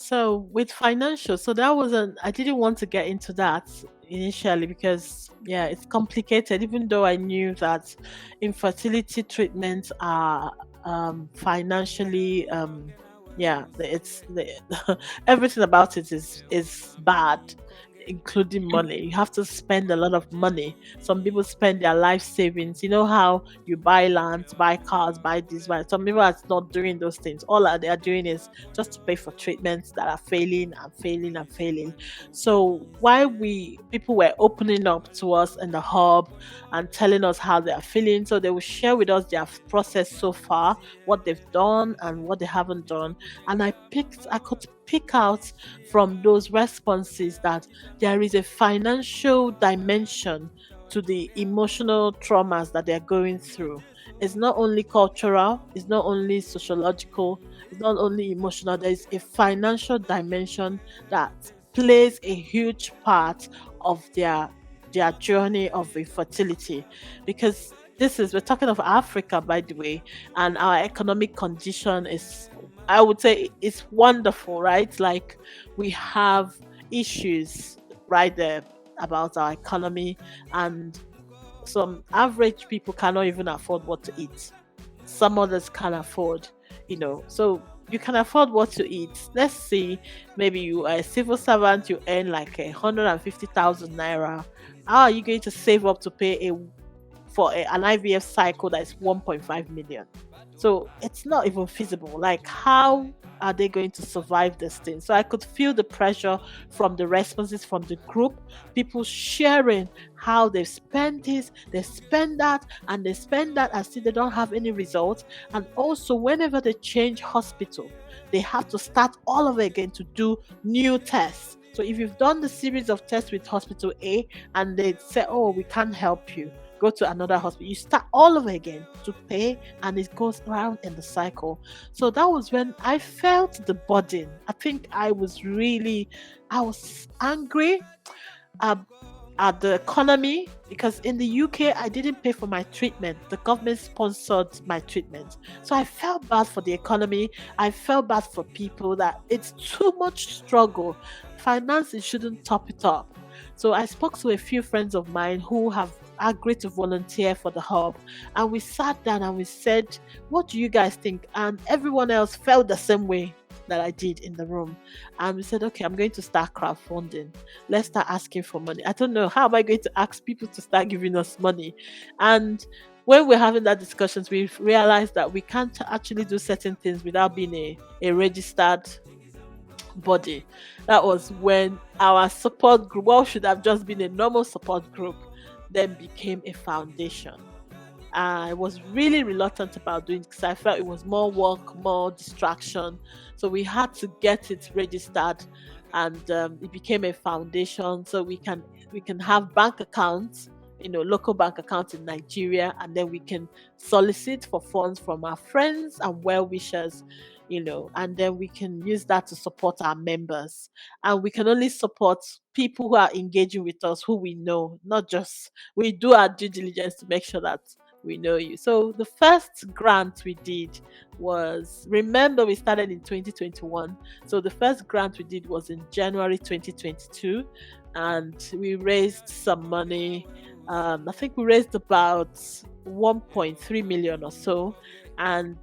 So with financial, so that wasn't, I didn't want to get into that initially because yeah, it's complicated, even though I knew that infertility treatments are financially yeah, everything about it is bad, including money. You have to spend a lot of money. Some people spend their life savings. You know how you buy land, buy cars, buy this, buy. Some people are not doing those things. All that they are doing is just to pay for treatments that are failing and failing and failing. So while we people were opening up to us in the hub and telling us how they are feeling, so they will share with us their process so far, what they've done and what they haven't done. And I could pick out from those responses that there is a financial dimension to the emotional traumas that they're going through. It's not only cultural, it's not only sociological, it's not only emotional. There is a financial dimension that plays a huge part of their journey of infertility, because this is, we're talking of Africa, by the way, and our economic condition is, I would say, it's wonderful, right? Like, we have issues right there about our economy, and some average people cannot even afford what to eat. Some others can afford, so you can afford what to eat. Let's see, maybe you are a civil servant, you earn like 150,000 naira. How are you going to save up to pay an IVF cycle that is 1.5 million? So it's not even feasible. Like, how are they going to survive this thing? So I could feel the pressure from the responses from the group, people sharing how they spend this, they spend that, and they spend that and still they don't have any results. And also, whenever they change hospital, they have to start all over again to do new tests. So if you've done the series of tests with hospital A and they say, oh, we can't help you, go to another hospital, you start all over again to pay, and it goes around in the cycle. So that was when I felt the burden. I think I was angry uh, at the economy, because in the UK I didn't pay for my treatment. The government sponsored my treatment. So I felt bad for the economy. I felt bad for people, that it's too much struggle. Finances shouldn't top it up. So I spoke to a few friends of mine who have agreed to volunteer for the hub, and we sat down and we said, what do you guys think? And everyone else felt the same way that I did in the room. And we said, okay, I'm going to start crowdfunding. Let's start asking for money. I don't know, how am I going to ask people to start giving us money? And when we're having that discussions, we realized that we can't actually do certain things without being a registered body. That was when our support group, what should have just been a normal support group, then became a foundation. I was really reluctant about doing it because I felt it was more work, more distraction. So we had to get it registered, and it became a foundation. So we can have bank accounts, local bank accounts in Nigeria, and then we can solicit for funds from our friends and well wishers, and then we can use that to support our members. And we can only support people who are engaging with us, who we know, not just, we do our due diligence to make sure that we know you. So the first grant we did was, remember, we started in 2021. So the first grant we did was in January 2022, and we raised some money. I think we raised about 1.3 million or so, and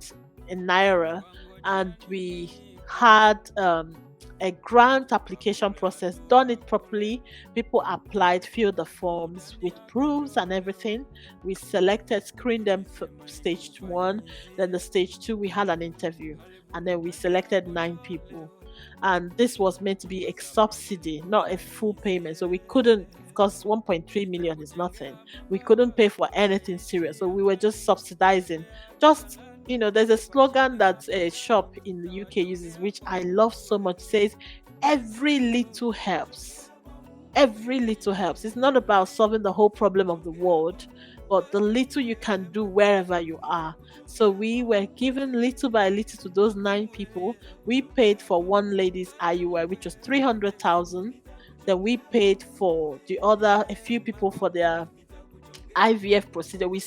in naira, and we had a grant application process, done it properly. People applied, filled the forms with proofs and everything. We selected, screened them for stage one. Then the stage two, we had an interview, and then we selected 9 people. And this was meant to be a subsidy, not a full payment. So we couldn't, because 1.3 million is nothing. We couldn't pay for anything serious. So we were just subsidizing. Just, there's a slogan that a shop in the UK uses, which I love so much. It says, every little helps. Every little helps. It's not about solving the whole problem of the world, but the little you can do wherever you are. So we were given little by little to those 9 people. We paid for one lady's IUI, which was 300,000. Then we paid for the other, a few people for their IVF procedure, we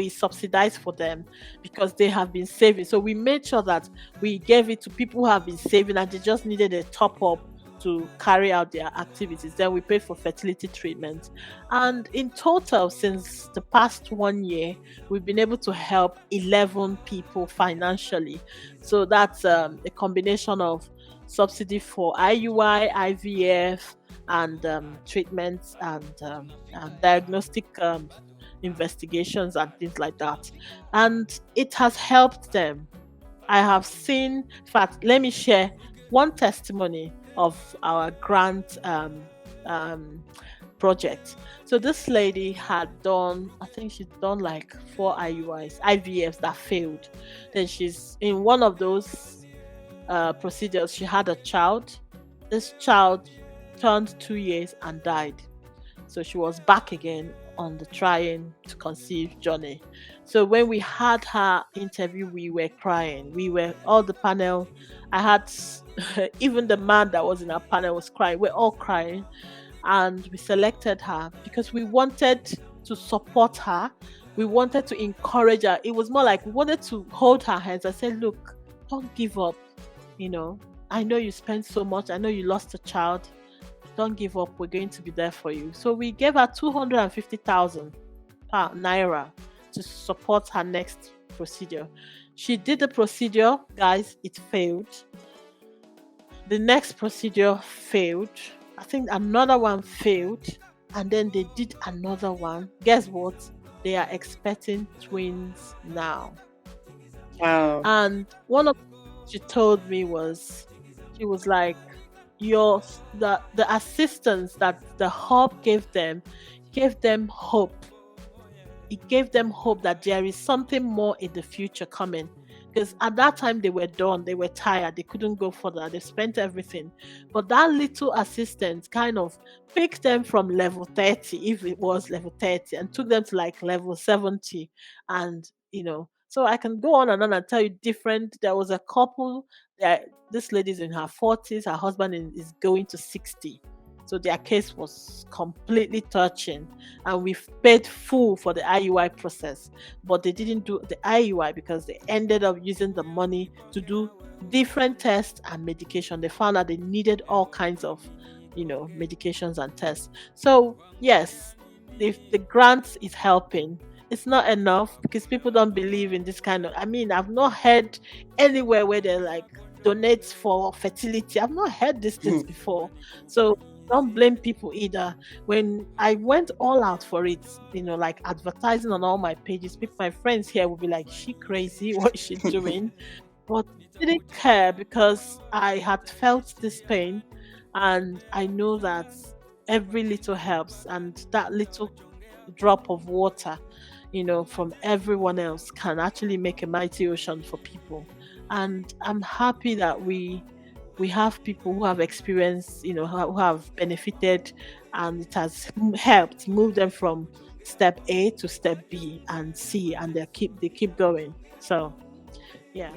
subsidize for them because they have been saving. So we made sure that we gave it to people who have been saving and they just needed a top up to carry out their activities. Then we paid for fertility treatment. And in total, since the past 1 year, we've been able to help 11 people financially. So that's a combination of subsidy for IUI, IVF, and treatments and diagnostic investigations and things like that. And it has helped them. I have seen, in fact, let me share one testimony of our grant um, project. So this lady had done, I think she's done like 4 IUIs, IVFs that failed. Then she's in one of those procedures, she had a child. This child turned 2 years and died. So she was back again on the trying to conceive journey. So when we had her interview, we were crying. We were all the panel. I had even the man that was in our panel was crying. We're all crying, and we selected her because we wanted to support her. We wanted to encourage her. It was more like we wanted to hold her hands and say, "Look, don't give up. You know, I know you spent so much. I know you lost a child. Don't give up. We're going to be there for you." So we gave her 250,000 naira to support her next procedure. She did the procedure, guys. It failed. The next procedure failed. I think another one failed. And then they did another one. Guess what? They are expecting twins now. Wow. And one of she told me was, she was like, your the assistance that the hub gave them hope. It gave them hope that there is something more in the future coming. Because at that time they were done, they were tired, they couldn't go further, they spent everything. But that little assistance kind of picked them from level 30, if it was level 30, and took them to like level 70. And so I can go on and tell you different. There was a couple that this lady's in her 40s, her husband is going to 60. So their case was completely touching, and we've paid full for the IUI process, but they didn't do the IUI because they ended up using the money to do different tests and medication. They found out they needed all kinds of, medications and tests. So yes, if the grant is helping, it's not enough because people don't believe in this kind of. I mean, I've not heard anywhere where they're like donates for fertility. I've not heard these things before. So don't blame people either. When I went all out for it, like advertising on all my pages, people, my friends here will be like, "She crazy? What is she doing?" But I didn't care because I had felt this pain, and I know that every little helps, and that little drop of water, from everyone else can actually make a mighty ocean for people. And I'm happy that we have people who have experienced, who have benefited, and it has helped move them from step A to step B and C, and they keep going. So, yeah.